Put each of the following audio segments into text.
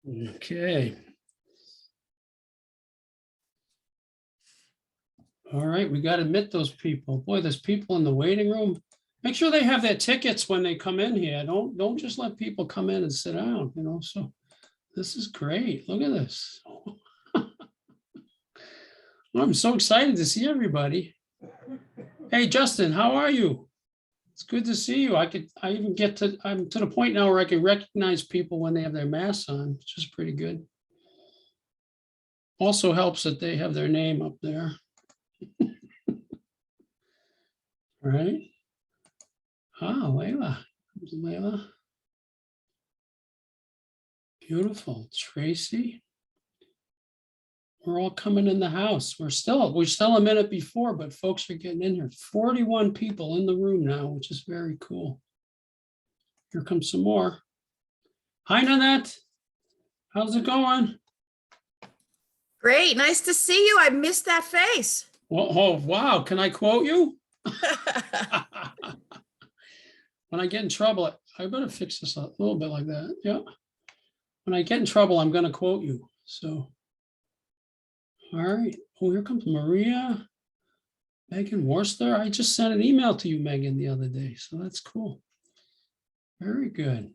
Okay. All right, we got to admit those people. Boy, there's people in the waiting room. Make sure they have their tickets when they come in here. Don't just let people come in and sit down, you know. So this is great. Look at this. I'm so excited to see everybody. Hey, Justin, how are you? It's good to see you. I'm to the point now where I can recognize people when they have their masks on, which is pretty good. Also helps that they have their name up there. Right? Ah, Layla. There's Layla. Beautiful. Tracy. We're all coming in the house. We're still a minute before, but folks are getting in here. 41 people in the room now, which is very cool. Here comes some more. Hi, Nanette. How's it going? Great. Nice to see you. I missed that face. Oh, wow. Can I quote you? When I get in trouble, I better fix this a little bit like that. Yeah. When I get in trouble, I'm going to quote you. So, all right. Oh, here comes Maria. Megan Worcester. I just sent an email to you, Megan, the other day. So that's cool. Very good.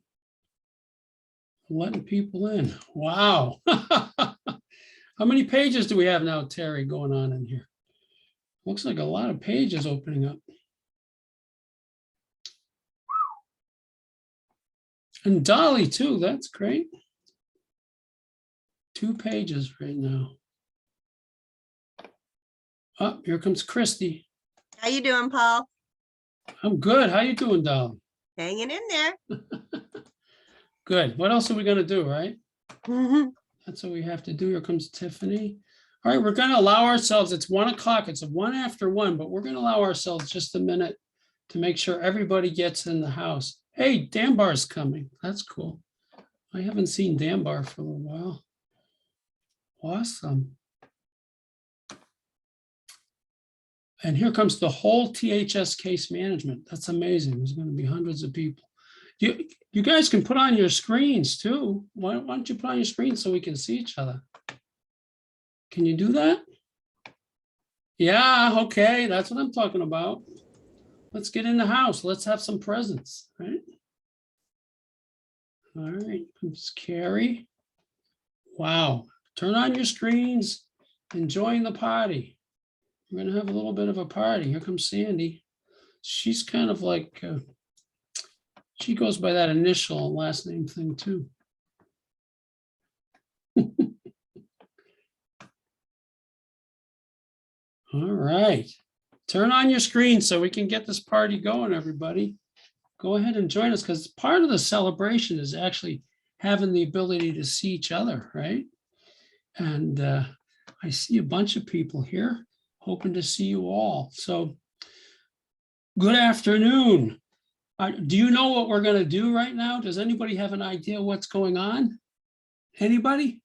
Letting people in. Wow. How many pages do we have now, Terry, going on in here? Looks like a lot of pages opening up. And Dolly too, that's great. 2 pages right now. Oh, here comes Christy. How you doing, Paul? I'm good. How you doing, Dolly? Hanging in there. Good. What else are we gonna do, right? Mm-hmm. That's what we have to do. Here comes Tiffany. All right, we're gonna allow ourselves, it's 1 o'clock, it's a 1 after 1, but we're gonna allow ourselves just a minute to make sure everybody gets in the house. Hey, Dambar's coming. That's cool. I haven't seen Dambar for a little while. Awesome. And here comes the whole THS case management. That's amazing. There's going to be hundreds of people. You guys can put on your screens too. Why don't you put on your screen so we can see each other? Can you do that? Yeah, okay. That's what I'm talking about. Let's get in the house. Let's have some presents, right? All right, comes Carrie. Wow. Turn on your screens, enjoying the party. We're going to have a little bit of a party. Here comes Sandy. She's kind of like, she goes by that initial and last name thing too. All right. Turn on your screen so we can get this party going, everybody. Go ahead and join us because part of the celebration is actually having the ability to see each other, right? And I see a bunch of people here, hoping to see you all. So good afternoon. Do you know what we're going to do right now? Does anybody have an idea what's going on? Anybody?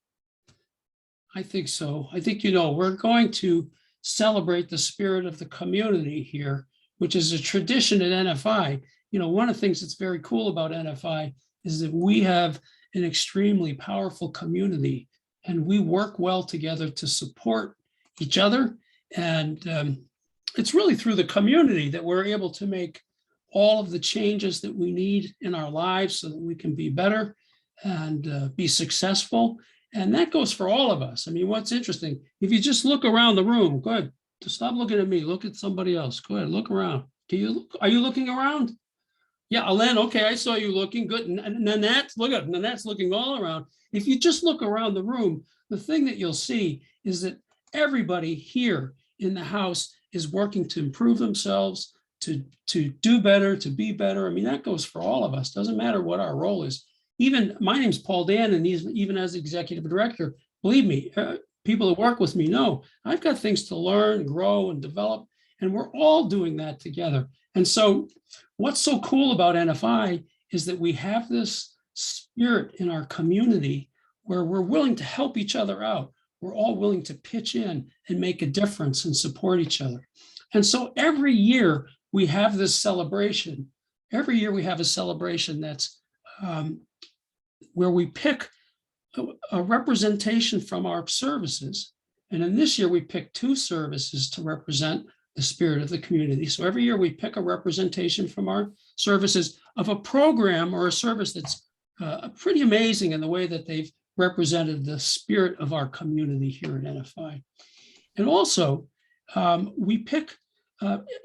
I think so. I think, you know, we're going to celebrate the spirit of the community here, which is a tradition at NFI. You know, one of the things that's very cool about NFI is that we have an extremely powerful community and we work well together to support each other. And it's really through the community that we're able to make all of the changes that we need in our lives so that we can be better and be successful. And that goes for all of us. I mean, what's interesting, if you just look around the room, go ahead, just stop looking at me, look at somebody else. Go ahead, look around. Can you look, are you looking around? Yeah, Alen, okay, I saw you looking good. And Nanette, look at Nanette's looking all around. If you just look around the room, the thing that you'll see is that everybody here in the house is working to improve themselves, to do better, to be better. I mean, that goes for all of us. Doesn't matter what our role is. Even my name's Paul Dan, and even as executive director, believe me, people that work with me know I've got things to learn, grow, and develop, and we're all doing that together. And so what's so cool about NFI is that we have this spirit in our community where we're willing to help each other out. We're all willing to pitch in and make a difference and support each other. And so every year we have this celebration. Every year we have a celebration that's where we pick a representation from our services. And in this year, we picked 2 services to represent the spirit of the community. So every year we pick a representation from our services of a program or a service that's pretty amazing in the way that they've represented the spirit of our community here at NFI. And also, we pick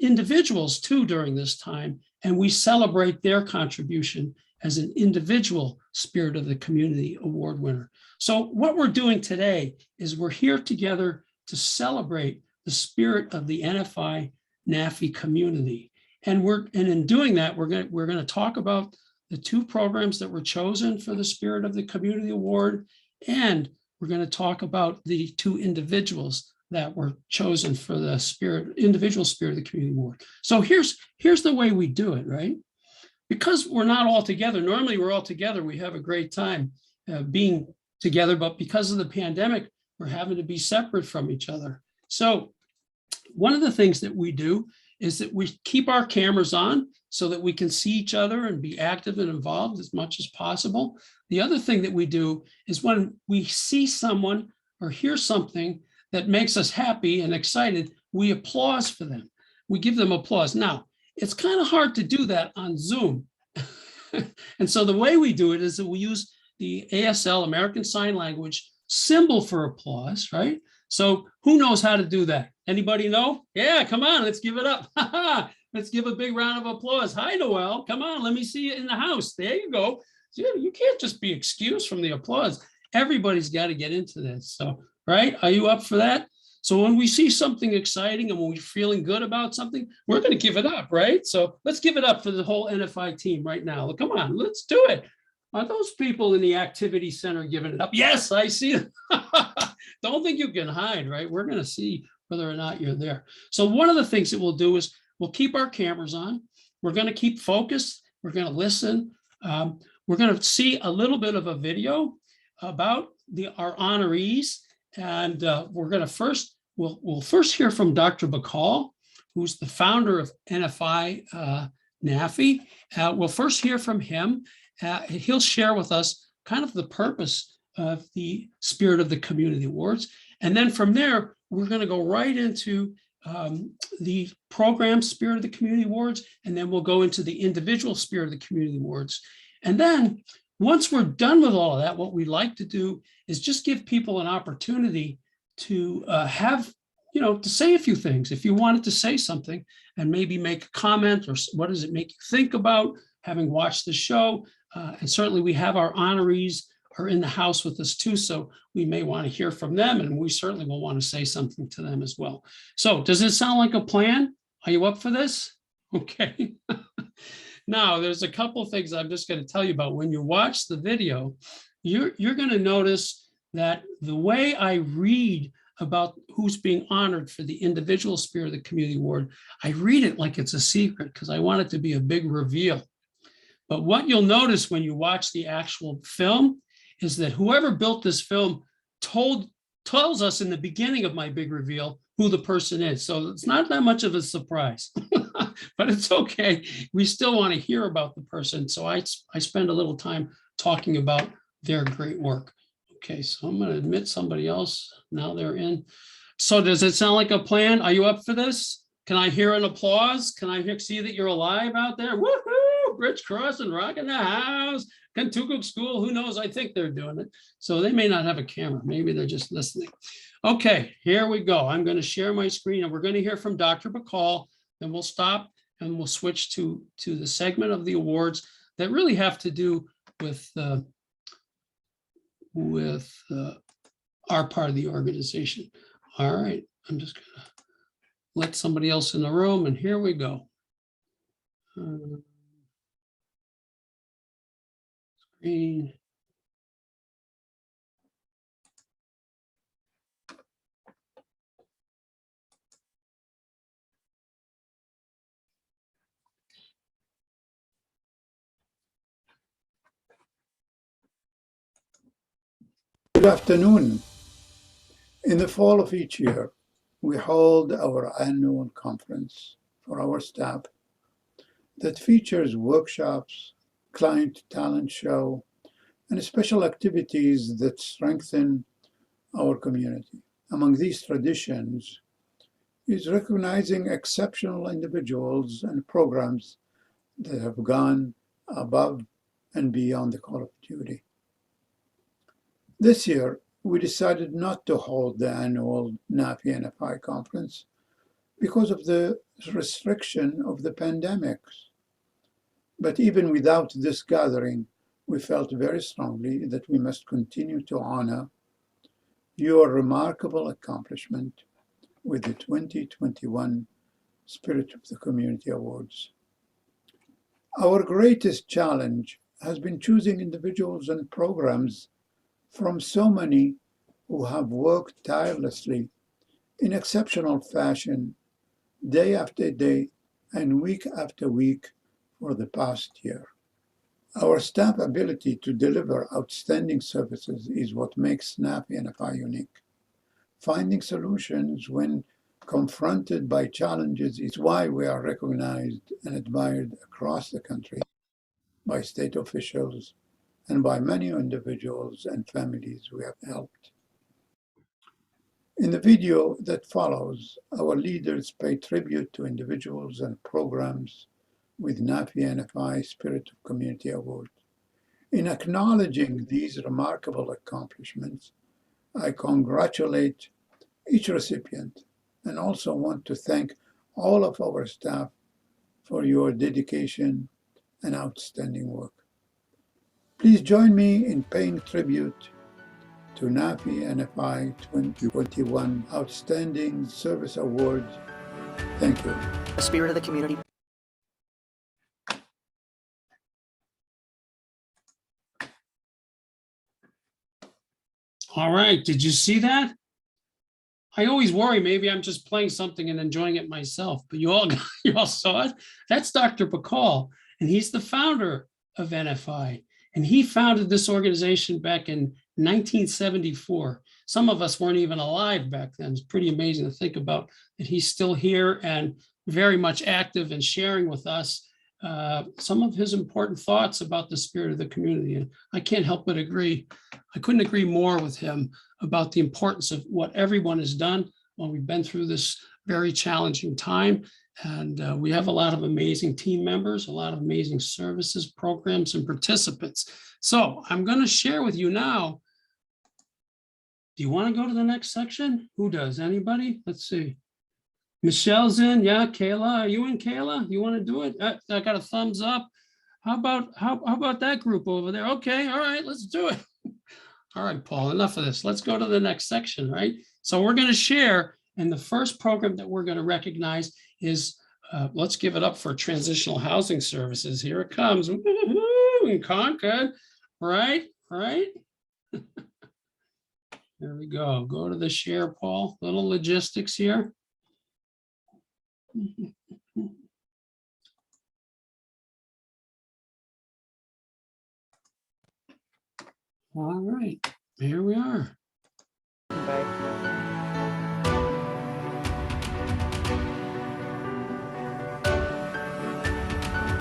individuals too during this time, and we celebrate their contribution as an individual Spirit of the Community Award winner. So what we're doing today is we're here together to celebrate the spirit of the NFI-NAFI community. And in doing that, we're going to talk about the 2 programs that were chosen for the Spirit of the Community Award, and we're going to talk about the 2 individuals that were chosen for the individual Spirit of the Community Award. So here's the way we do it, right? Because we're not all together. Normally we're all together. We have a great time being together, but because of the pandemic, we're having to be separate from each other. So one of the things that we do is that we keep our cameras on so that we can see each other and be active and involved as much as possible. The other thing that we do is when we see someone or hear something that makes us happy and excited, we applaud for them. We give them applause. Now, it's kind of hard to do that on Zoom. And so the way we do it is that we use the ASL, American Sign Language, symbol for applause, right? So who knows how to do that? Anybody know? Yeah, come on, let's give it up. Let's give a big round of applause. Hi, Noel. Come on, let me see you in the house. There you go. You can't just be excused from the applause. Everybody's got to get into this. So, right? Are you up for that? So when we see something exciting and when we're feeling good about something, we're going to give it up, right? So let's give it up for the whole NFI team right now. Come on, let's do it. Are those people in the activity center giving it up? Yes, I see them. Don't think you can hide, right? We're going to see whether or not you're there. So one of the things that we'll do is we'll keep our cameras on. We're going to keep focused. We're going to listen. We're going to see a little bit of a video about our honorees. And we're going to we'll first hear from Dr. Bacall, who's the founder of NFI-NAFI. We'll first hear from him. He'll share with us kind of the purpose of the Spirit of the Community Awards. And then from there, we're going to go right into the program Spirit of the Community Awards, and then we'll go into the individual Spirit of the Community Awards. And then once we're done with all of that, what we like to do is just give people an opportunity to to say a few things. If you wanted to say something and maybe make a comment, or what does it make you think about having watched the show? And certainly we have our honorees are in the house with us too, so we may want to hear from them, and we certainly will want to say something to them as well. So does it sound like a plan? Are you up for this? Okay. Now, there's a couple of things I'm just going to tell you about. When you watch the video, you're going to notice that the way I read about who's being honored for the individual Spirit of the Community Award, I read it like it's a secret because I want it to be a big reveal. But what you'll notice when you watch the actual film is that whoever built this film tells us in the beginning of my big reveal who the person is. So it's not that much of a surprise, but it's okay. We still want to hear about the person. So I spend a little time talking about their great work. Okay, so I'm going to admit somebody else. Now they're in. So does it sound like a plan? Are you up for this? Can I hear an applause? Can I see that you're alive out there? Woohoo! Bridge crossing, rocking the house. Kentucky School, who knows? I think they're doing it. So they may not have a camera. Maybe they're just listening. Okay, here we go. I'm going to share my screen and we're going to hear from Dr. Bacall. Then we'll stop and we'll switch to the segment of the awards that really have to do with our part of the organization. All right, I'm just going to let somebody else in the room, and here we go. Screen. Good afternoon. In the fall of each year, we hold our annual conference for our staff that features workshops, client talent show, and special activities that strengthen our community. Among these traditions is recognizing exceptional individuals and programs that have gone above and beyond the call of duty. This year, we decided not to hold the annual NFI-NAFI conference because of the restriction of the pandemic. But even without this gathering, we felt very strongly that we must continue to honor your remarkable accomplishment with the 2021 Spirit of the Community Awards. Our greatest challenge has been choosing individuals and programs from so many who have worked tirelessly in exceptional fashion, day after day and week after week for the past year. Our staff ability to deliver outstanding services is what makes NFI unique. Finding solutions when confronted by challenges is why we are recognized and admired across the country by state officials and by many individuals and families we have helped. In the video that follows, our leaders pay tribute to individuals and programs with NFI-NAFI Spirit of Community Award. In acknowledging these remarkable accomplishments, I congratulate each recipient and also want to thank all of our staff for your dedication and outstanding work. Please join me in paying tribute to NFI-NAFI 2021 Outstanding Service Award. Thank you. The spirit of the community. All right, did you see that? I always worry maybe I'm just playing something and enjoying it myself, but you all saw it. That's Dr. Bacall, and he's the founder of NFI, and he founded this organization back in 1974. Some of us weren't even alive back then. It's pretty amazing to think about that he's still here and very much active and sharing with us some of his important thoughts about the spirit of the community. And I can't help but agree. I couldn't agree more with him about the importance of what everyone has done when we've been through this very challenging time. And we have a lot of amazing team members, a lot of amazing services, programs, and participants. So I'm going to share with you now. Do you want to go to the next section? Who does? Anybody? Let's see. Michelle's in. Yeah, Kayla. Are you in, Kayla? You want to do it? I got a thumbs up. How about that group over there? Okay, all right, let's do it. All right, Paul, enough of this. Let's go to the next section, right? So we're going to share, and the first program that we're going to recognize is, let's give it up for Transitional Housing Services. Here it comes. In Concord, right? There we go. Go to the share, Paul. Little logistics here. All right, here we are.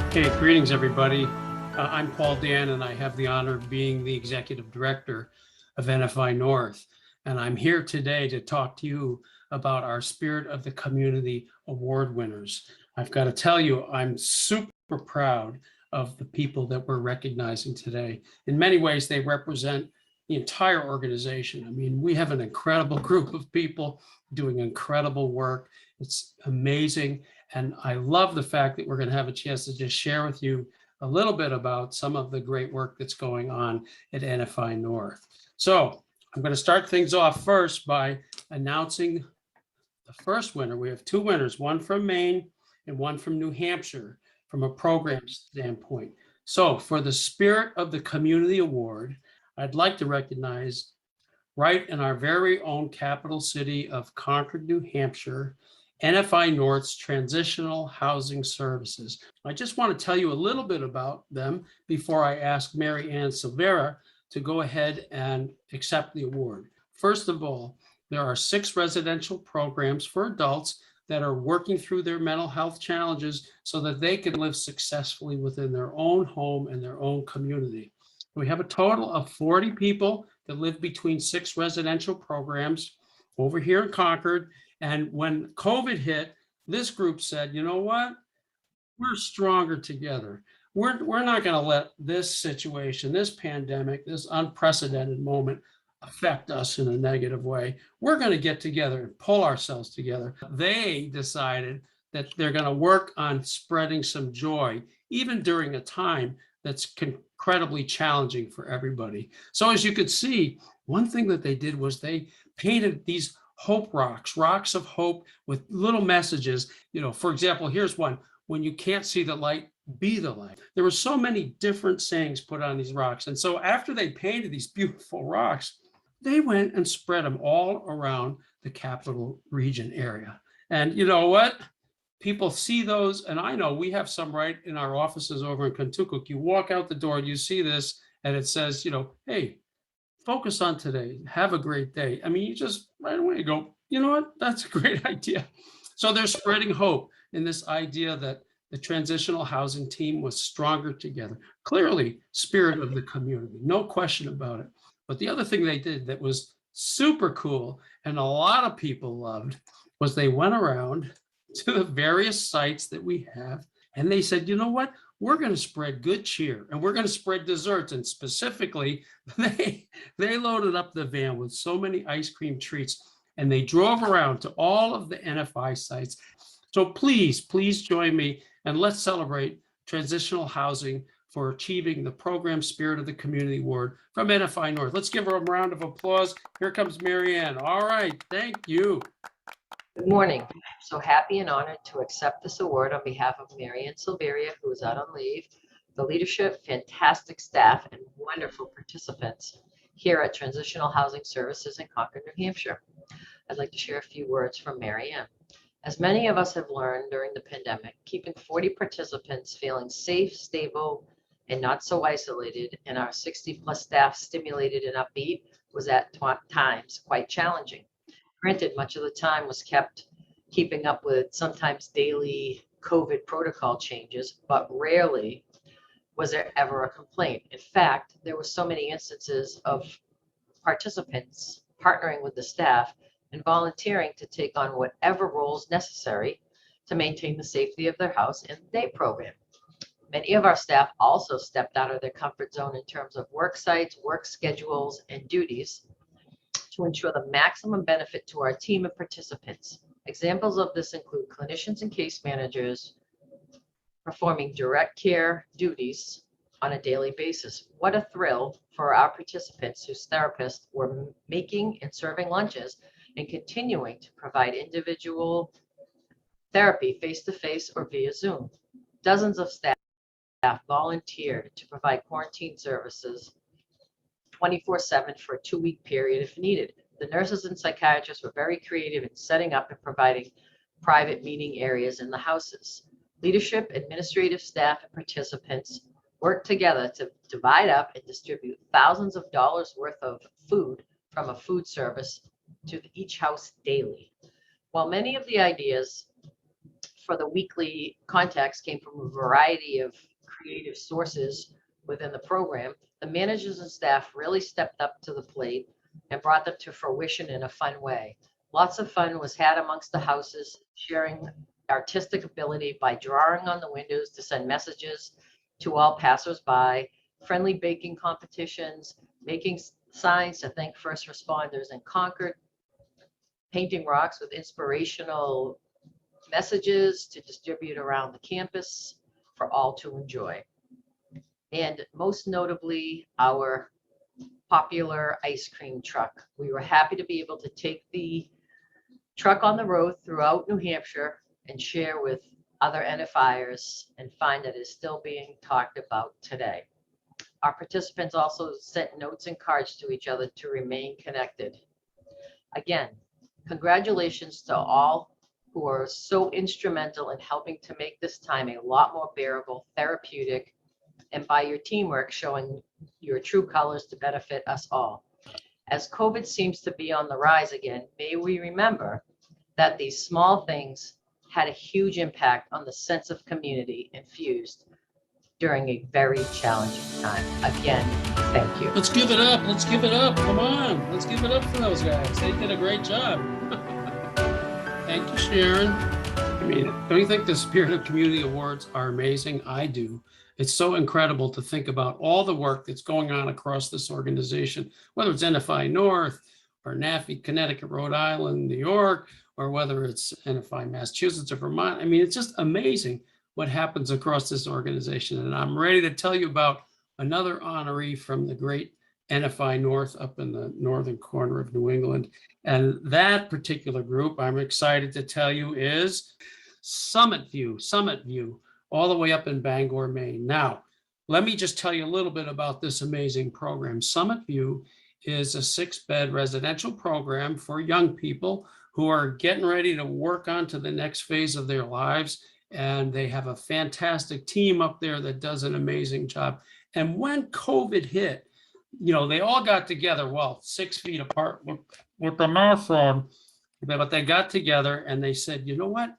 Okay, greetings, everybody. I'm Paul Dan, and I have the honor of being the Executive Director of NFI North. And I'm here today to talk to you about our Spirit of the Community Award winners. I've got to tell you, I'm super proud of the people that we're recognizing today. In many ways, they represent the entire organization. I mean, we have an incredible group of people doing incredible work. It's amazing. And I love the fact that we're going to have a chance to just share with you a little bit about some of the great work that's going on at NFI North. So I'm going to start things off first by announcing the first winner. We have two winners, one from Maine and one from New Hampshire, from a program standpoint. So for the Spirit of the Community Award, I'd like to recognize right in our very own capital city of Concord, New Hampshire, NFI North's Transitional Housing Services. I just want to tell you a little bit about them before I ask Mary Ann Silvera to go ahead and accept the award. First of all, there are 6 residential programs for adults that are working through their mental health challenges so that they can live successfully within their own home and their own community. We have a total of 40 people that live between 6 residential programs over here in Concord. And when COVID hit, this group said, you know what? We're stronger together. We're not going to let this situation, this pandemic, this unprecedented moment affect us in a negative way. We're going to get together and pull ourselves together. They decided that they're going to work on spreading some joy, even during a time that's incredibly challenging for everybody. So as you could see, one thing that they did was they painted these hope rocks, rocks of hope with little messages. You know, for example, here's one: when you can't see the light, be the light. There were so many different sayings put on these rocks. And so after they painted these beautiful rocks, they went and spread them all around the capital region area. And you know what? People see those, and I know we have some right in our offices over in Kentucky. You walk out the door and you see this, and it says, you know, hey, focus on today. Have a great day. I mean, you just right away go, you know what? That's a great idea. So they're spreading hope in this idea that the transitional housing team was stronger together. Clearly, spirit of the community, no question about it. But the other thing they did that was super cool and a lot of people loved was they went around to the various sites that we have, and they said, you know what? We're going to spread good cheer, and we're going to spread desserts. And specifically, they loaded up the van with so many ice cream treats, and they drove around to all of the NFI sites. So please join me, and let's celebrate transitional housing for achieving the Program Spirit of the Community Award from NFI North. Let's give her a round of applause. Here comes Marianne. All right, thank you. Good morning. I'm so happy and honored to accept this award on behalf of Marianne Silveria, who is out on leave, the leadership, fantastic staff, and wonderful participants here at Transitional Housing Services in Concord, New Hampshire. I'd like to share a few words from Marianne. As many of us have learned during the pandemic, keeping 40 participants feeling safe, stable, and not so isolated, and our 60+ staff stimulated and upbeat was at times quite challenging. Granted, much of the time was kept keeping up with sometimes daily COVID protocol changes, but rarely was there ever a complaint. In fact, there were so many instances of participants partnering with the staff and volunteering to take on whatever roles necessary to maintain the safety of their house in the day program. Many of our staff also stepped out of their comfort zone in terms of work sites, work schedules, and duties to ensure the maximum benefit to our team of participants. Examples of this include clinicians and case managers performing direct care duties on a daily basis. What a thrill for our participants whose therapists were making and serving lunches and continuing to provide individual therapy face-to-face or via Zoom. Dozens of staff volunteered to provide quarantine services 24/7 for a 2-week period if needed. The nurses and psychiatrists were very creative in setting up and providing private meeting areas in the houses. Leadership, administrative staff, and participants worked together to divide up and distribute thousands of dollars worth of food from a food service to each house daily. While many of the ideas for the weekly contacts came from a variety of creative sources within the program, the managers and staff really stepped up to the plate and brought them to fruition in a fun way. Lots of fun was had amongst the houses, sharing artistic ability by drawing on the windows to send messages to all passersby, friendly baking competitions, making signs to thank first responders in Concord, painting rocks with inspirational messages to distribute around the campus for all to enjoy. And most notably, our popular ice cream truck. We were happy to be able to take the truck on the road throughout New Hampshire and share with other NFIers and find that it's still being talked about today. Our participants also sent notes and cards to each other to remain connected. Again, congratulations to all who are so instrumental in helping to make this time a lot more bearable, therapeutic, and by your teamwork showing your true colors to benefit us all. As COVID seems to be on the rise again, may we remember that these small things had a huge impact on the sense of community infused during a very challenging time. Again, thank you. Let's give it up. Let's give it up. Come on. Let's give it up for those guys. They did a great job. Thank you, Sharon. I mean, don't you think the Spirit of Community Awards are amazing? I do. It's so incredible to think about all the work that's going on across this organization, whether it's NFI North or NAFI, Connecticut, Rhode Island, New York, or whether it's NFI Massachusetts or Vermont. I mean, it's just amazing what happens across this organization. And I'm ready to tell you about another honoree from the great NFI North up in the northern corner of New England. And that particular group, I'm excited to tell you, is Summit View, all the way up in Bangor, Maine. Now, let me just tell you a little bit about this amazing program. Summit View is a 6-bed residential program for young people who are getting ready to work on to the next phase of their lives. And they have a fantastic team up there that does an amazing job. And when COVID hit, you know, they all got together, well, 6 feet apart with the mask on, but they got together and they said, you know what?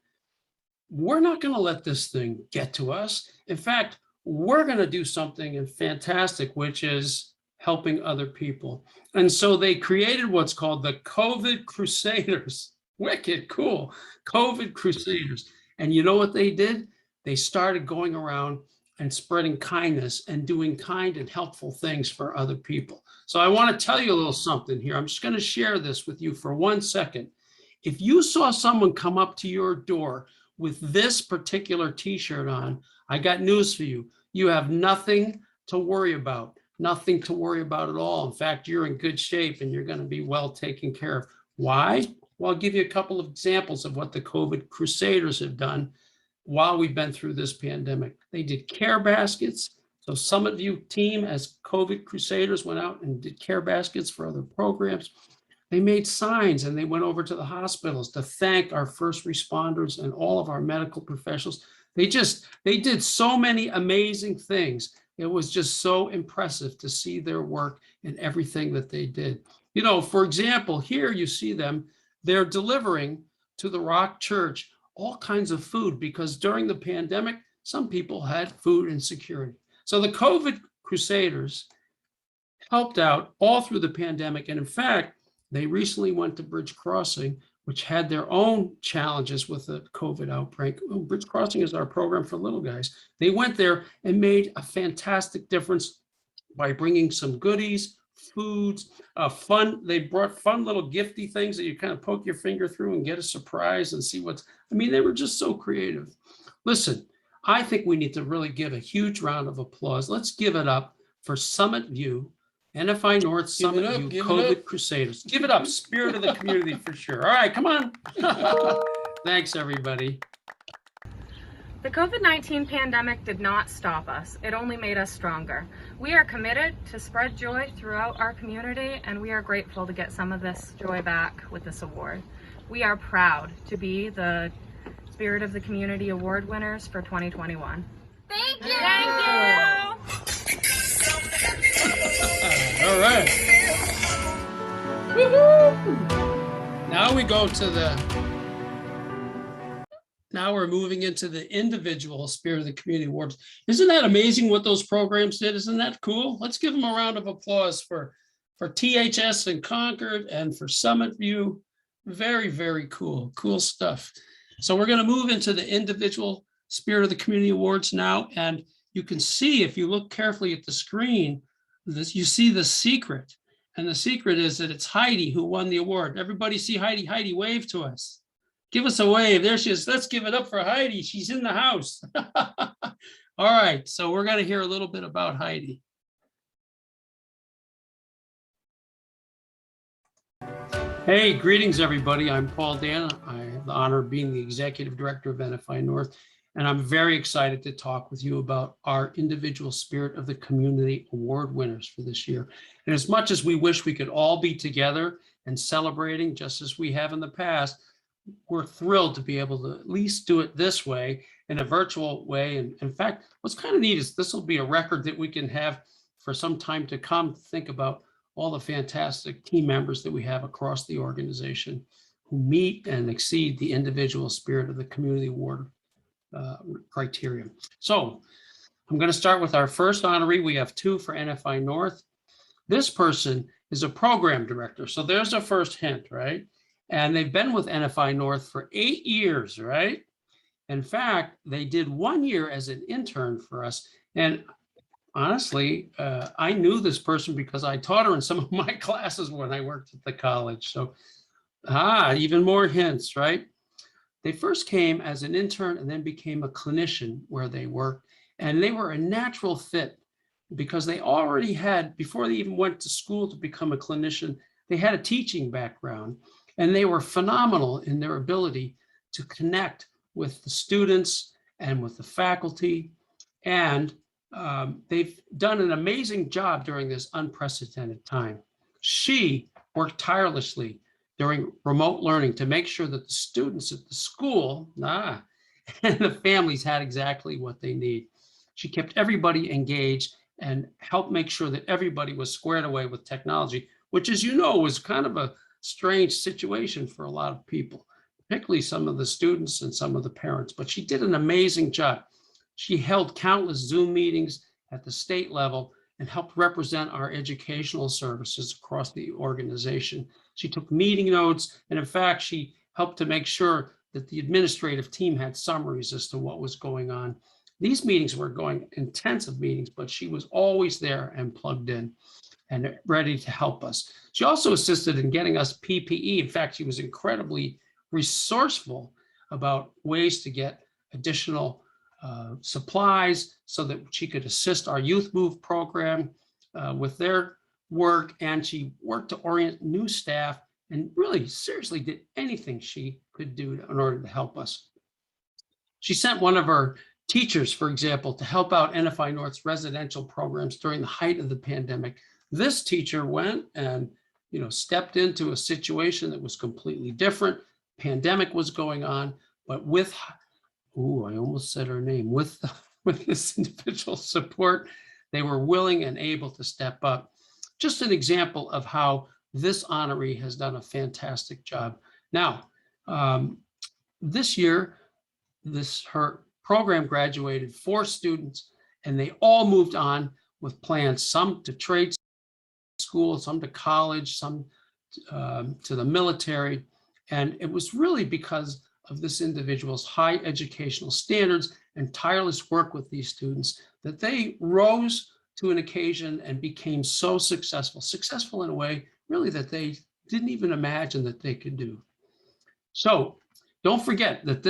We're not going to let this thing get to us. In fact, we're going to do something fantastic, which is helping other people. And so they created what's called the COVID Crusaders. Wicked cool. COVID Crusaders. And you know what they did? They started going around and spreading kindness and doing kind and helpful things for other people. So I want to tell you a little something here. I'm just going to share this with you for 1 second. If you saw someone come up to your door with this particular t-shirt on, I got news for you. You have nothing to worry about. Nothing to worry about at all. In fact, you're in good shape and you're going to be well taken care of. Why? Well, I'll give you a couple of examples of what the COVID Crusaders have done while we've been through this pandemic. They did care baskets. So Summit View team, as COVID Crusaders, went out and did care baskets for other programs. They made signs and they went over to the hospitals to thank our first responders and all of our medical professionals. They did so many amazing things. It was just so impressive to see their work and everything that they did. You know, for example, here you see them, they're delivering to the Rock Church all kinds of food because during the pandemic, some people had food insecurity. So the COVID Crusaders helped out all through the pandemic. And in fact, they recently went to Bridge Crossing, which had their own challenges with the COVID outbreak. Oh, Bridge Crossing is our program for little guys. They went there and made a fantastic difference by bringing some goodies, foods, fun. They brought fun little gifty things that you kind of poke your finger through and get a surprise and see what's, I mean, they were just so creative. Listen, I think we need to really give a huge round of applause. Let's give it up for Summit View, NFI North Summit View COVID Crusaders. Give it up, Spirit of the Community for sure. All right, come on. Thanks, everybody. The COVID-19 pandemic did not stop us. It only made us stronger. We are committed to spread joy throughout our community, and we are grateful to get some of this joy back with this award. We are proud to be the Spirit of the Community Award winners for 2021. Thank you. Thank you. All right. Woo-hoo! Now we go to now we're moving into the individual Spirit of the Community Awards. Isn't that amazing what those programs did? Isn't that cool? Let's give them a round of applause for THS in Concord and for Summit View. Very, very cool. Cool stuff. So we're going to move into the individual Spirit of the Community Awards now. And you can see, if you look carefully at the screen, you see the secret. And the secret is that it's Heidi who won the award. Everybody see Heidi? Heidi, wave to us. Give us a wave. There she is. Let's give it up for Heidi. She's in the house. All right. So we're going to hear a little bit about Heidi. Hey, greetings, everybody. I'm Paul Dana. I have the honor of being the Executive Director of NFI North, and I'm very excited to talk with you about our individual Spirit of the Community Award winners for this year. And as much as we wish we could all be together and celebrating just as we have in the past, we're thrilled to be able to at least do it this way, in a virtual way. And in fact, what's kind of neat is this will be a record that we can have for some time to come. Think about all the fantastic team members that we have across the organization who meet and exceed the individual Spirit of the Community Award criteria. So I'm going to start with our first honoree. We have two for NFI North. This person is a program director. So there's a first hint, right? And they've been with NFI North for 8 years, right? In fact, they did 1 year as an intern for us. And honestly, I knew this person because I taught her in some of my classes when I worked at the college. So, even more hints, right? They first came as an intern and then became a clinician where they worked. And they were a natural fit because they already had, before they even went to school to become a clinician, they had a teaching background. And they were phenomenal in their ability to connect with the students and with the faculty. And they've done an amazing job during this unprecedented time. She worked tirelessly during remote learning to make sure that the students at the school and the families had exactly what they need. She kept everybody engaged and helped make sure that everybody was squared away with technology, which, as you know, was kind of a strange situation for a lot of people, particularly some of the students and some of the parents. But she did an amazing job. She held countless Zoom meetings at the state level and helped represent our educational services across the organization. She took meeting notes, and in fact, she helped to make sure that the administrative team had summaries as to what was going on. These meetings were going intensive meetings, but she was always there and plugged in and ready to help us. She also assisted in getting us PPE. In fact, she was incredibly resourceful about ways to get additional supplies so that she could assist our Youth Move program with their work. And she worked to orient new staff and really seriously did anything she could do in order to help us. She sent one of her teachers, for example, to help out NFI North's residential programs during the height of the pandemic. This teacher went and stepped into a situation that was completely different. Pandemic was going on, but with I almost said her name, with this individual support, they were willing and able to step up. Just an example of how this honoree has done a fantastic job. Now, this year, her program graduated 4 students, and they all moved on with plans, some to trade school, some to college, some to the military. And it was really because of this individual's high educational standards and tireless work with these students that they rose to an occasion and became so successful in a way really that they didn't even imagine that they could do. So don't forget that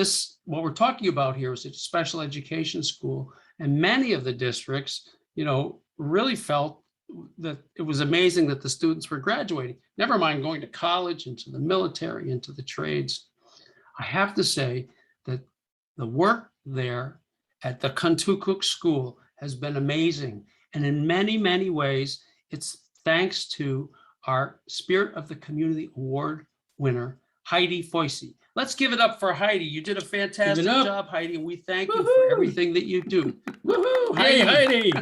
what we're talking about here is a special education school, and many of the districts, really felt that it was amazing that the students were graduating, never mind going to college, into the military, into the trades. I have to say that the work there at the Kuntukuk School has been amazing. And in many, many ways, it's thanks to our Spirit of the Community Award winner, Heidi Foisey. Let's give it up for Heidi. You did a fantastic job, Heidi, and we thank you for everything that you do. Woohoo! Hey, Heidi!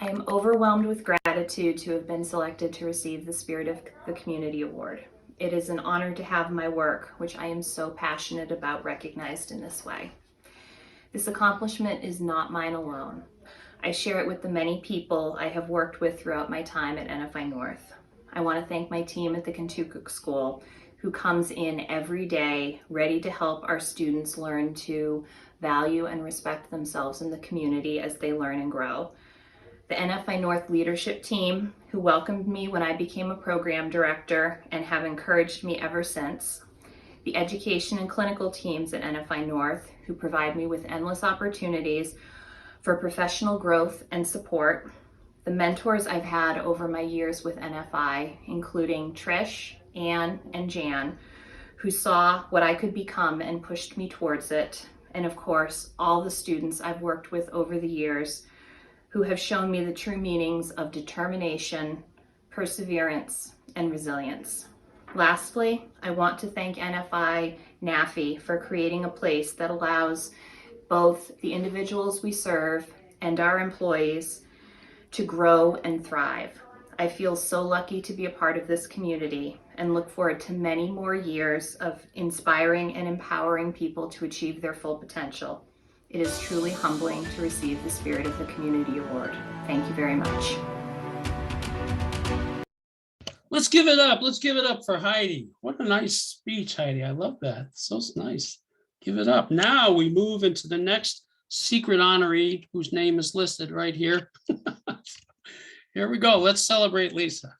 I am overwhelmed with gratitude to have been selected to receive the Spirit of the Community Award. It is an honor to have my work, which I am so passionate about, recognized in this way. This accomplishment is not mine alone. I share it with the many people I have worked with throughout my time at NFI North. I want to thank my team at the Kuntukuk School, who comes in every day ready to help our students learn to value and respect themselves in the community as they learn and grow. The NFI North leadership team, who welcomed me when I became a program director and have encouraged me ever since. The education and clinical teams at NFI North, who provide me with endless opportunities for professional growth and support. The mentors I've had over my years with NFI, including Trish, Anne, and Jan, who saw what I could become and pushed me towards it. And of course, all the students I've worked with over the years who have shown me the true meanings of determination, perseverance, and resilience. Lastly, I want to thank NFI-NAFI for creating a place that allows both the individuals we serve and our employees to grow and thrive. I feel so lucky to be a part of this community and look forward to many more years of inspiring and empowering people to achieve their full potential. It is truly humbling to receive the Spirit of the Community Award. Thank you very much. Let's give it up. Let's give it up for Heidi. What a nice speech, Heidi. I love that. So nice. Give it up. Now we move into the next secret honoree whose name is listed right here. Here we go. Let's celebrate Lisa.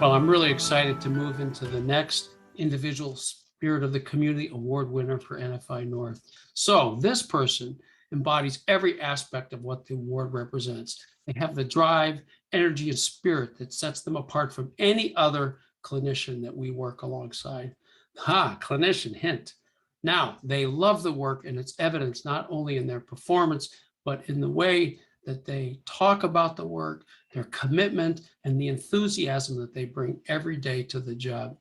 Well, I'm really excited to move into the next individual Spirit of the Community Award winner for NFI North. So this person embodies every aspect of what the award represents. They have the drive, energy, and spirit that sets them apart from any other clinician that we work alongside. Clinician hint. Now, they love the work, and it's evidence not only in their performance, but in the way that they talk about the work, their commitment, and the enthusiasm that they bring every day to the job.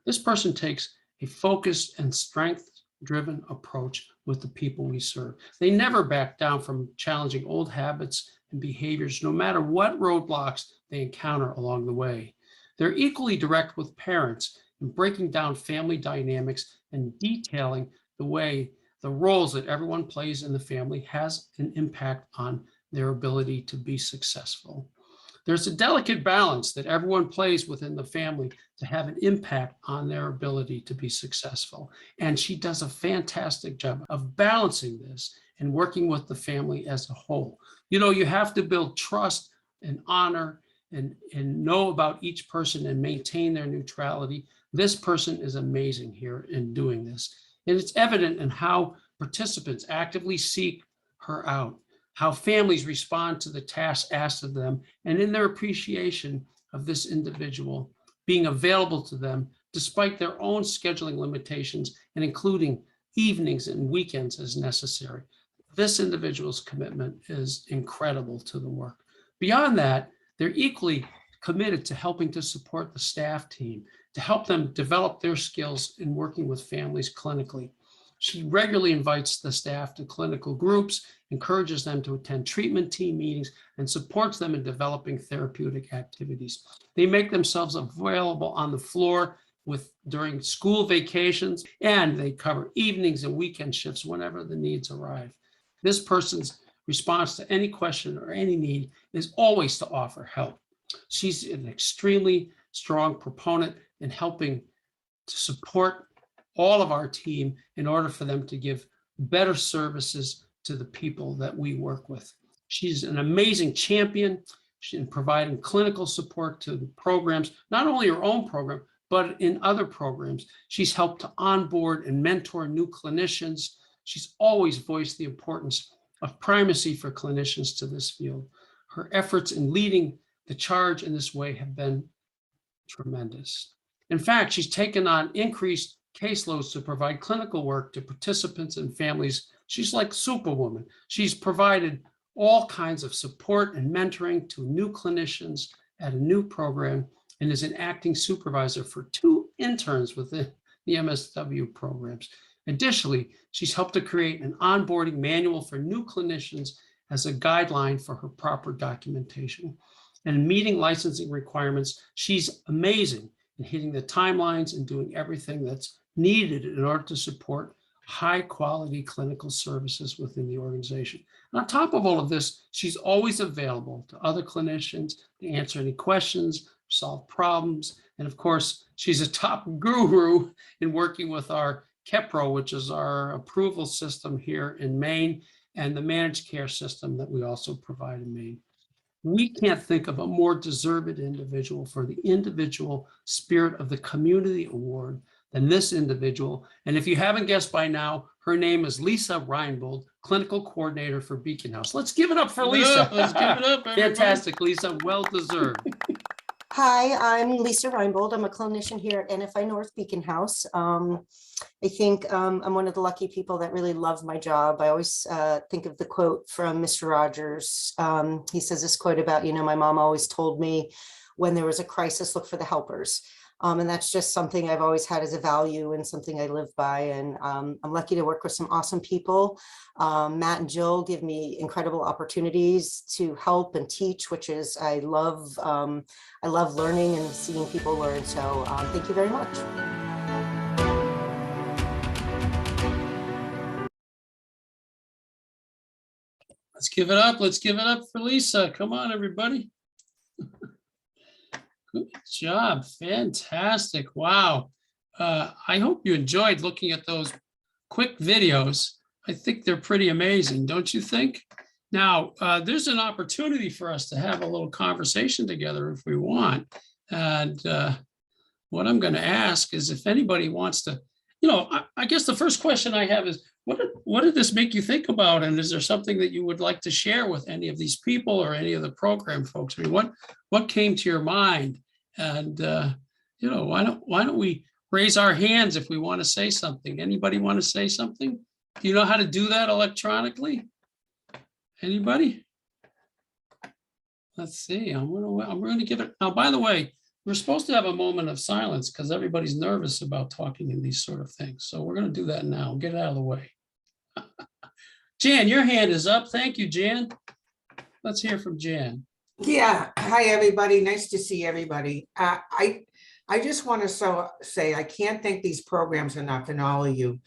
This person takes a focused and strength-driven approach with the people we serve. They never back down from challenging old habits and behaviors, no matter what roadblocks they encounter along the way. They're equally direct with parents in breaking down family dynamics and detailing the roles that everyone plays in the family has an impact on their ability to be successful. There's a delicate balance that everyone plays within the family to have an impact on their ability to be successful. And she does a fantastic job of balancing this and working with the family as a whole. You know, you have to build trust and honor and know about each person and maintain their neutrality. This person is amazing here in doing this. And it's evident in how participants actively seek her out, how families respond to the tasks asked of them, and in their appreciation of this individual being available to them despite their own scheduling limitations and including evenings and weekends as necessary. This individual's commitment is incredible to the work. Beyond that, they're equally committed to helping to support the staff team, to help them develop their skills in working with families clinically. She regularly invites the staff to clinical groups, encourages them to attend treatment team meetings, and supports them in developing therapeutic activities. They make themselves available on the floor during school vacations, and they cover evenings and weekend shifts whenever the needs arrive. This person's response to any question or any need is always to offer help. She's an extremely strong proponent in helping to support all of our team in order for them to give better services to the people that we work with. She's an amazing champion in providing clinical support to the programs, not only her own program, but in other programs. She's helped to onboard and mentor new clinicians. She's always voiced the importance of primacy for clinicians to this field. Her efforts in leading the charge in this way have been tremendous. In fact, she's taken on increased caseloads to provide clinical work to participants and families. She's like Superwoman. She's provided all kinds of support and mentoring to new clinicians at a new program and is an acting supervisor for 2 interns within the MSW programs. Additionally, she's helped to create an onboarding manual for new clinicians as a guideline for her proper documentation. And meeting licensing requirements, she's amazing in hitting the timelines and doing everything that's needed in order to support high quality clinical services within the organization. And on top of all of this, she's always available to other clinicians to answer any questions, solve problems. And of course, she's a top guru in working with our KEPRO, which is our approval system here in Maine, and the managed care system that we also provide in Maine. We can't think of a more deserved individual for the individual Spirit of the Community Award than this individual. And if you haven't guessed by now, her name is Lisa Reinbold, Clinical Coordinator for Beacon House. Let's give it up for Lisa. Let's give it up, everybody. Fantastic, Lisa, well deserved. Hi, I'm Lisa Reinbold. I'm a clinician here at NFI North Beacon House. I think I'm one of the lucky people that really love my job. I always think of the quote from Mr. Rogers. He says this quote about, my mom always told me when there was a crisis, look for the helpers. And that's just something I've always had as a value and something I live by. And I'm lucky to work with some awesome people. Matt and Jill give me incredible opportunities to help and teach, which is I love learning and seeing people learn. So thank you very much. Let's give it up. Let's give it up for Lisa. Come on, everybody. Good job. Fantastic. Wow. I hope you enjoyed looking at those quick videos. I think they're pretty amazing, don't you think? Now, there's an opportunity for us to have a little conversation together if we want. And what I'm going to ask is if anybody wants to, I guess the first question I have is, what did this make you think about? And is there something that you would like to share with any of these people or any of the program folks? I mean, what came to your mind? And, why don't we raise our hands if we want to say something? Anybody want to say something? Do you know how to do that electronically? Anybody? Let's see. I'm going to give it. Now, by the way, we're supposed to have a moment of silence because everybody's nervous about talking in these sort of things. So we're going to do that now. Get it out of the way. Jan, your hand is up. Thank you, Jan. Let's hear from Jan. Yeah. Hi, everybody. Nice to see everybody. I just want to say I can't thank these programs enough and all of you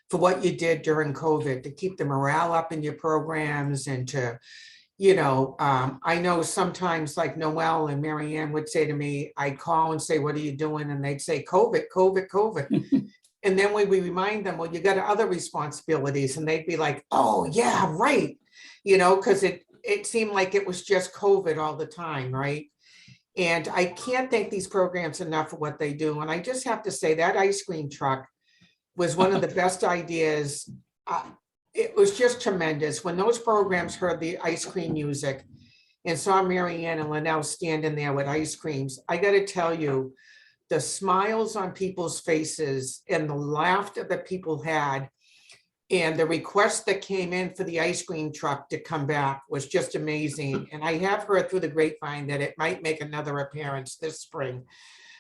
for what you did during COVID to keep the morale up in your programs and to, I know sometimes like Noelle and Marianne would say to me, I'd call and say, what are you doing? And they'd say, COVID, COVID, COVID. And then we remind them, well, you got other responsibilities. And they'd be like, oh, yeah, right. Because it seemed like it was just COVID all the time, right? And I can't thank these programs enough for what they do. And I just have to say that ice cream truck was one of the best ideas. It was just tremendous. When those programs heard the ice cream music and saw Marianne and Linnell standing there with ice creams, I got to tell you, the smiles on people's faces and the laughter that people had and the request that came in for the ice cream truck to come back was just amazing. And I have heard through the grapevine that it might make another appearance this spring.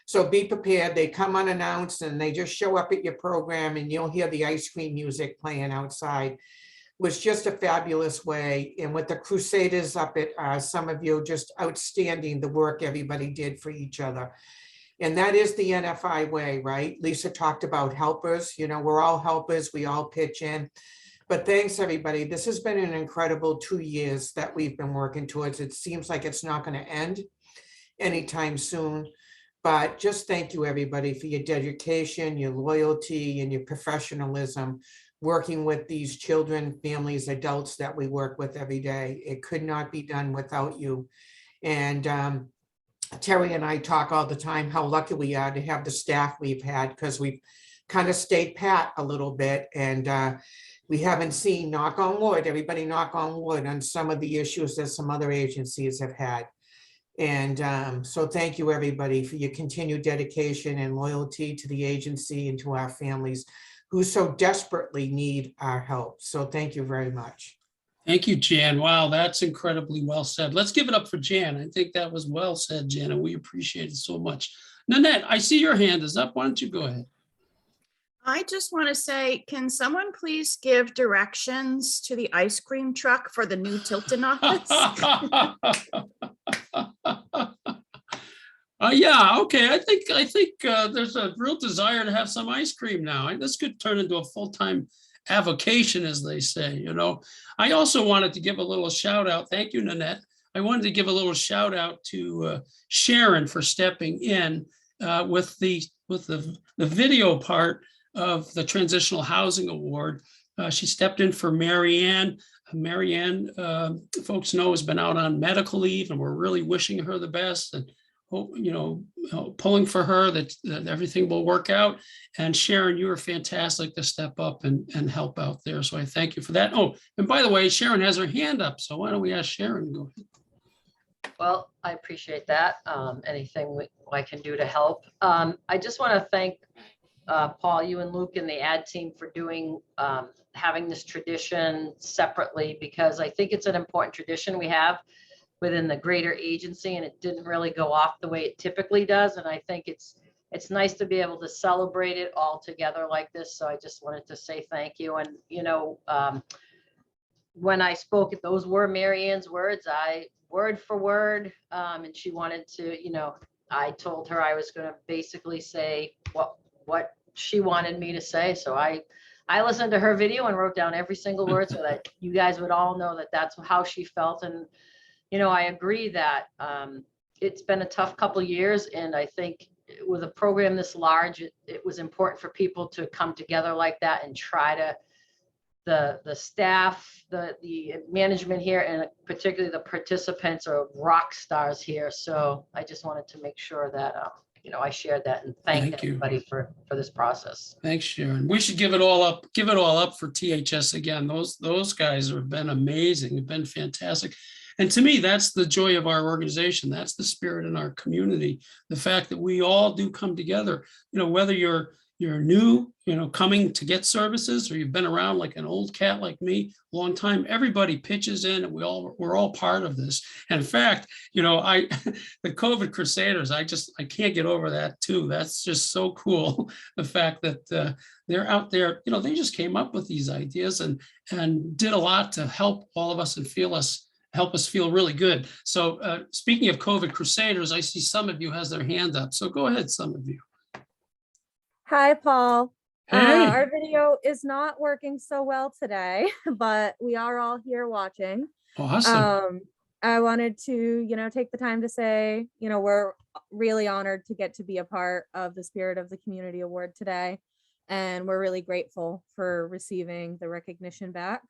So be prepared. They come unannounced and they just show up at your program and you'll hear the ice cream music playing outside. It was just a fabulous way. And with the Crusaders up at some of you, just outstanding the work everybody did for each other. And that is the NFI way, right? Lisa talked about helpers. We're all helpers. We all pitch in. But thanks, everybody. This has been an incredible 2 years that we've been working towards. It seems like it's not going to end anytime soon. But just thank you, everybody, for your dedication, your loyalty, and your professionalism working with these children, families, adults that we work with every day. It could not be done without you. And Terry and I talk all the time how lucky we are to have the staff we've had because we've kind of stayed pat a little bit and we haven't seen, knock on wood, everybody knock on wood, on some of the issues that some other agencies have had. And so thank you, everybody, for your continued dedication and loyalty to the agency and to our families who so desperately need our help. So thank you very much. Thank you, Jan. Wow, that's incredibly well said. Let's give it up for Jan. I think that was well said, Jan, and we appreciate it so much. Nanette, I see your hand is up. Why don't you go ahead? I just want to say, can someone please give directions to the ice cream truck for the new Tilton office? Yeah, okay. I think there's a real desire to have some ice cream now. This could turn into a full-time avocation, as they say. I also wanted to give a little shout out. Thank you, Nanette. I wanted to give a little shout out to Sharon for stepping in with the video part of the Transitional Housing Award. She stepped in for Marianne. Marianne, folks know, has been out on medical leave, and we're really wishing her the best and hope, pulling for her that everything will work out. And Sharon, you were fantastic to step up and help out there. So I thank you for that. Oh, and by the way, Sharon has her hand up. So why don't we ask Sharon to go ahead? Well, I appreciate that. Anything I can do to help. I just want to thank Paul, you and Luke and the ad team for doing, having this tradition separately, because I think it's an important tradition we have within the greater agency, and it didn't really go off the way it typically does. And I think it's nice to be able to celebrate it all together like this. So I just wanted to say thank you. And, when I spoke, those were Marianne's words, word for word. And she wanted to, I told her I was going to basically say what she wanted me to say. So I I listened to her video and wrote down every single word so that you guys would all know that that's how she felt. And, I agree that it's been a tough couple years. And I think with a program this large, it was important for people to come together like that and try to, the staff, the management here, and particularly the participants are rock stars here. So I just wanted to make sure that, I shared that and Thank thank you. everybody for this process. Thanks, Sharon. We should give it all up for THS again. Those guys have been amazing, have been fantastic. And to me, that's the joy of our organization. That's the spirit in our community. The fact that we all do come together, whether you're new, coming to get services, or you've been around like an old cat like me, a long time, everybody pitches in and we're all part of this. And in fact, the COVID Crusaders, I can't get over that too. That's just so cool. The fact that they're out there, they just came up with these ideas and did a lot to help all of us and help us feel really good. So speaking of COVID Crusaders, I see some of you has their hand up. So go ahead, some of you. Hi, Paul. Hey. Our video is not working so well today, but we are all here watching. Awesome. I wanted to, take the time to say, we're really honored to get to be a part of the Spirit of the Community Award today. And we're really grateful for receiving the recognition back.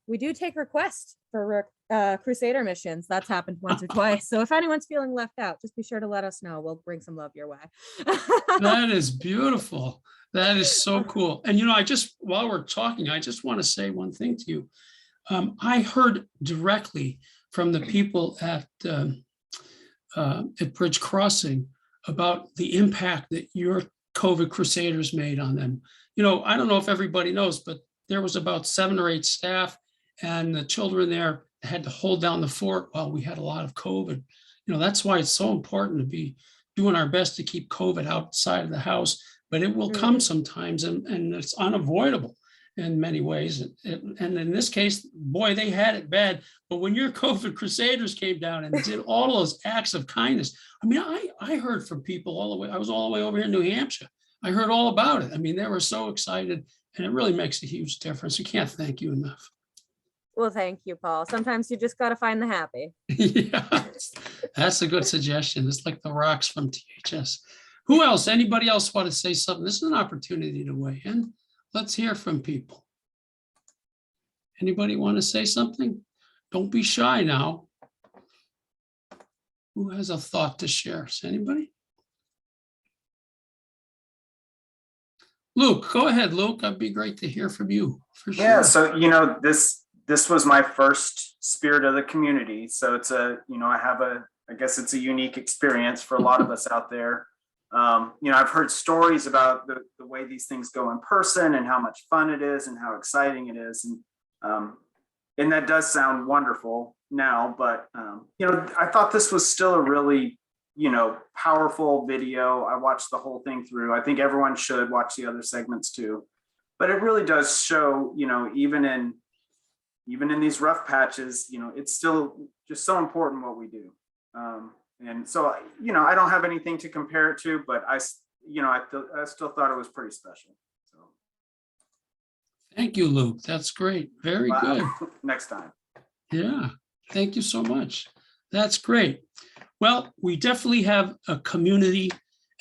We do take requests for Crusader missions. That's happened once or twice. So if anyone's feeling left out, just be sure to let us know. We'll bring some love your way. That is beautiful. That is so cool. And, while we're talking, I just want to say one thing to you. I heard directly from the people at Bridge Crossing about the impact that your COVID Crusaders made on them. I don't know if everybody knows, but there was about 7 or 8 staff, and the children there had to hold down the fort while we had a lot of COVID. That's why it's so important to be doing our best to keep COVID outside of the house, but it will come sometimes, and it's unavoidable in many ways. And in this case, boy, they had it bad. But when your COVID Crusaders came down and did all those acts of kindness, I heard from people all the way. I was all the way over here in New Hampshire. I heard all about it. They were so excited, and it really makes a huge difference. You can't thank you enough. Well, thank you, Paul. Sometimes you just got to find the happy. Yeah, that's a good suggestion. It's like the rocks from THS. Who else? Anybody else want to say something? This is an opportunity to weigh in. Let's hear from people. Anybody want to say something? Don't be shy now. Who has a thought to share? Is anybody? Luke, go ahead, Luke. That'd be great to hear from you. For sure. Yeah, so this was my first Spirit of the Community. So it's I guess it's a unique experience for a lot of us out there. I've heard stories about the way these things go in person and how much fun it is and how exciting it is. And that does sound wonderful now, but I thought this was still a really, powerful video. I watched the whole thing through. I think everyone should watch the other segments too, but it really does show, even in these rough patches, it's still just so important what we do. And so, I don't have anything to compare it to, but I still thought it was pretty special. So. Thank you, Luke. That's great. Very good. Next time. Yeah, thank you so much. That's great. Well, we definitely have a community,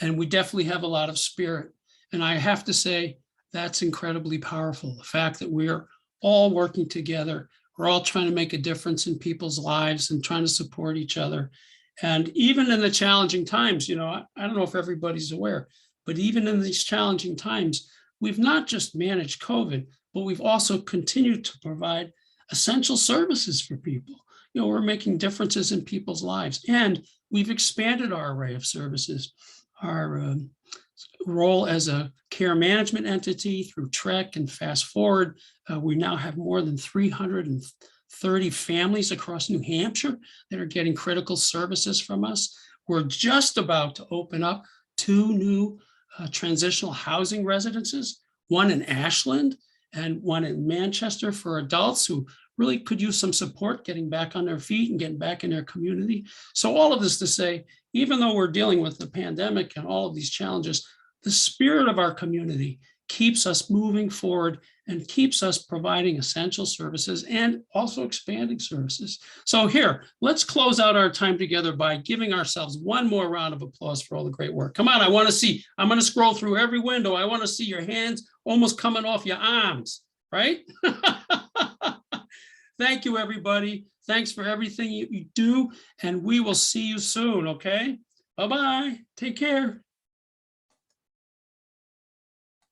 and we definitely have a lot of spirit. And I have to say, that's incredibly powerful. The fact that we're all working together, we're all trying to make a difference in people's lives and trying to support each other. And even in the challenging times, I don't know if everybody's aware, but even in these challenging times, we've not just managed COVID, but we've also continued to provide essential services for people. We're making differences in people's lives, and we've expanded our array of services. Our role as a care management entity through TREC and Fast Forward, we now have more than 330 families across New Hampshire that are getting critical services from us. We're just about to open up 2 new transitional housing residences, one in Ashland and one in Manchester for adults who really could use some support getting back on their feet and getting back in their community. So all of this to say, even though we're dealing with the pandemic and all of these challenges, the spirit of our community keeps us moving forward and keeps us providing essential services and also expanding services. So here, let's close out our time together by giving ourselves one more round of applause for all the great work. Come on, I want to see, I'm going to scroll through every window. I want to see your hands almost coming off your arms, right? Thank you, everybody. Thanks for everything you do, and we will see you soon, okay? Bye-bye. Take care.